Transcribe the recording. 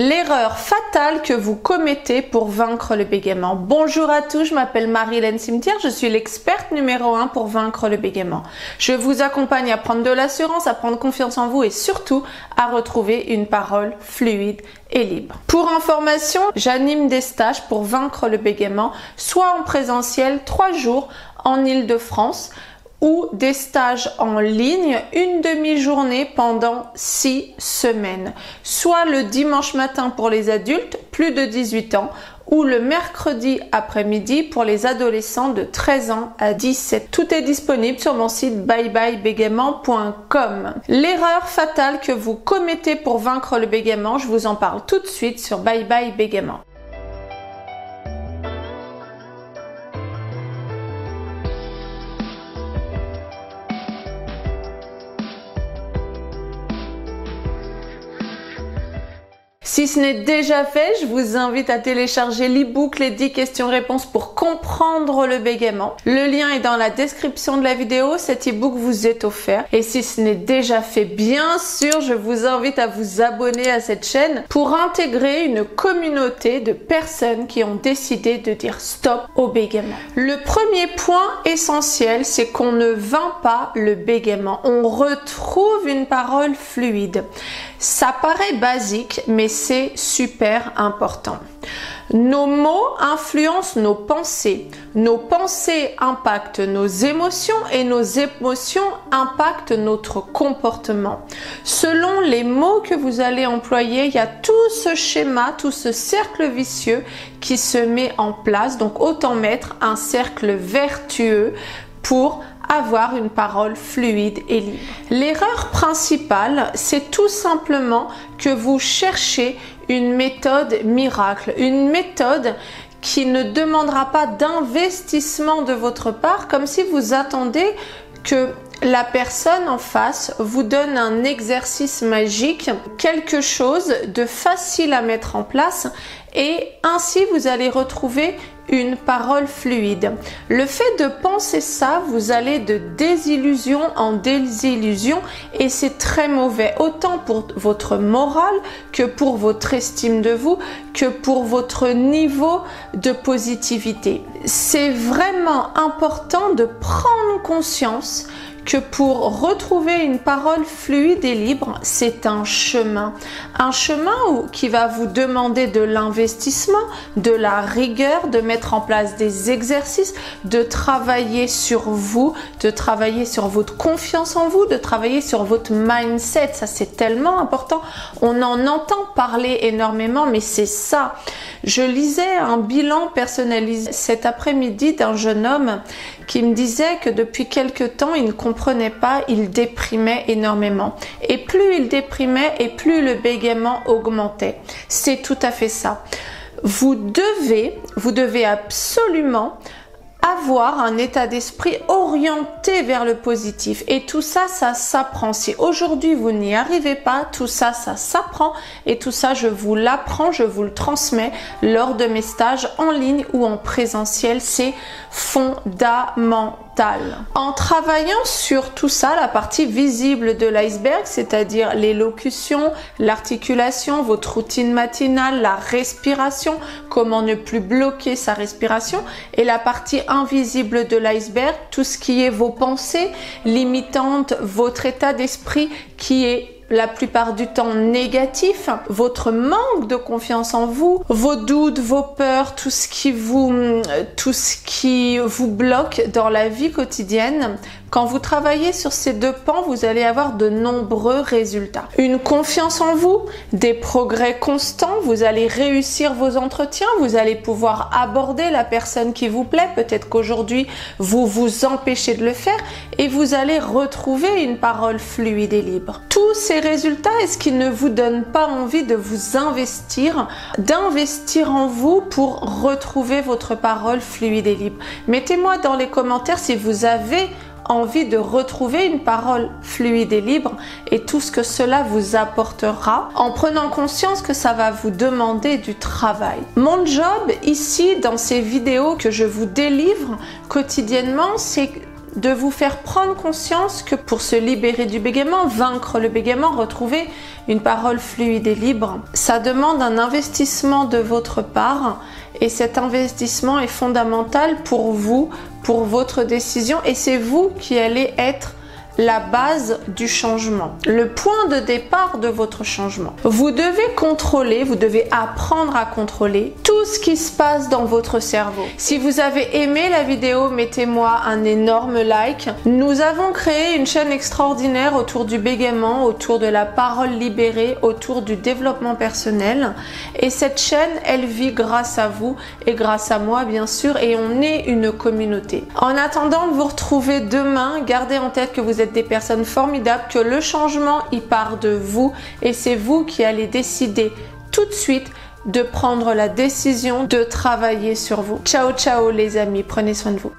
L'erreur fatale que vous commettez pour vaincre le bégaiement. Bonjour à tous, je m'appelle Marie-Hélène Cimetière, je suis l'experte numéro 1 pour vaincre le bégaiement. Je vous accompagne à prendre de l'assurance, à prendre confiance en vous et surtout à retrouver une parole fluide et libre. Pour information, j'anime des stages pour vaincre le bégaiement, soit en présentiel 3 jours en Île-de-France, ou des stages en ligne, une demi-journée pendant 6 semaines, soit le dimanche matin pour les adultes, plus de 18 ans, ou le mercredi après-midi pour les adolescents de 13 ans à 17. Tout est disponible sur mon site byebyebégaiement.com. L'erreur fatale que vous commettez pour vaincre le bégaiement, je vous en parle tout de suite sur Bye Bye Bégaiement. Si ce n'est déjà fait, je vous invite à télécharger l'e-book Les 10 questions-réponses pour comprendre le bégaiement. Le lien est dans la description de la vidéo, cet e-book vous est offert. Et si ce n'est déjà fait, bien sûr, je vous invite à vous abonner à cette chaîne pour intégrer une communauté de personnes qui ont décidé de dire stop au bégaiement. Le premier point essentiel, c'est qu'on ne vainc pas le bégaiement. On retrouve une parole fluide. Ça paraît basique, mais c'est super important. Nos mots influencent nos pensées impactent nos émotions et nos émotions impactent notre comportement. Selon les mots que vous allez employer, il y a tout ce schéma, tout ce cercle vicieux qui se met en place. Donc autant mettre un cercle vertueux pour avoir une parole fluide et libre. L'erreur principale, c'est tout simplement que vous cherchez une méthode miracle, une méthode qui ne demandera pas d'investissement de votre part, comme si vous attendez que la personne en face vous donne un exercice magique, quelque chose de facile à mettre en place et ainsi vous allez retrouver une parole fluide. Le fait de penser ça, vous allez de désillusion en désillusion et c'est très mauvais, autant pour votre morale que pour votre estime de vous, que pour votre niveau de positivité. C'est vraiment important de prendre conscience que pour retrouver une parole fluide et libre, c'est un chemin qui va vous demander de l'investissement, de la rigueur, de mettre en place des exercices, de travailler sur vous, de travailler sur votre confiance en vous, de travailler sur votre mindset. Ça, c'est tellement important. On en entend parler énormément, mais c'est ça. Je lisais un bilan personnalisé cet après-midi d'un jeune homme qui me disait que depuis quelque temps, il ne comprenait pas, il déprimait énormément. Et plus il déprimait et plus le bégaiement augmentait. C'est tout à fait ça. Vous devez absolument avoir un état d'esprit orienté vers le positif. Et tout ça, ça s'apprend. Si aujourd'hui vous n'y arrivez pas, tout ça, ça s'apprend. Et tout ça, je vous l'apprends, je vous le transmets lors de mes stages en ligne ou en présentiel. C'est fondamental. En travaillant sur tout ça, la partie visible de l'iceberg, c'est-à-dire l'élocution, l'articulation, votre routine matinale, la respiration, comment ne plus bloquer sa respiration, et la partie invisible de l'iceberg, tout ce qui est vos pensées limitantes, votre état d'esprit qui est la plupart du temps négatif, votre manque de confiance en vous, vos doutes, vos peurs, tout ce qui vous bloque dans la vie quotidienne. Quand vous travaillez sur ces deux pans, vous allez avoir de nombreux résultats. Une confiance en vous, des progrès constants, vous allez réussir vos entretiens, vous allez pouvoir aborder la personne qui vous plaît. Peut-être qu'aujourd'hui, vous vous empêchez de le faire et vous allez retrouver une parole fluide et libre. Tous ces résultats, est-ce qu'ils ne vous donnent pas envie de vous d'investir en vous pour retrouver votre parole fluide et libre? Mettez-moi dans les commentaires si vous avez envie de retrouver une parole fluide et libre et tout ce que cela vous apportera en prenant conscience que ça va vous demander du travail. Mon job ici dans ces vidéos que je vous délivre quotidiennement, c'est de vous faire prendre conscience que pour se libérer du bégaiement, vaincre le bégaiement, retrouver une parole fluide et libre, ça demande un investissement de votre part et cet investissement est fondamental pour vous, pour votre décision et c'est vous qui allez être la base du changement, le point de départ de votre changement. Vous devez contrôler, vous devez apprendre à contrôler tout ce qui se passe dans votre cerveau. Si vous avez aimé la vidéo, mettez-moi un énorme like. Nous avons créé une chaîne extraordinaire autour du bégaiement, autour de la parole libérée, autour du développement personnel. Et cette chaîne, elle vit grâce à vous et grâce à moi, bien sûr, et on est une communauté. En attendant de vous retrouver demain, gardez en tête que vous êtes des personnes formidables, que le changement il part de vous et c'est vous qui allez décider tout de suite de prendre la décision de travailler sur vous. Ciao ciao les amis, prenez soin de vous.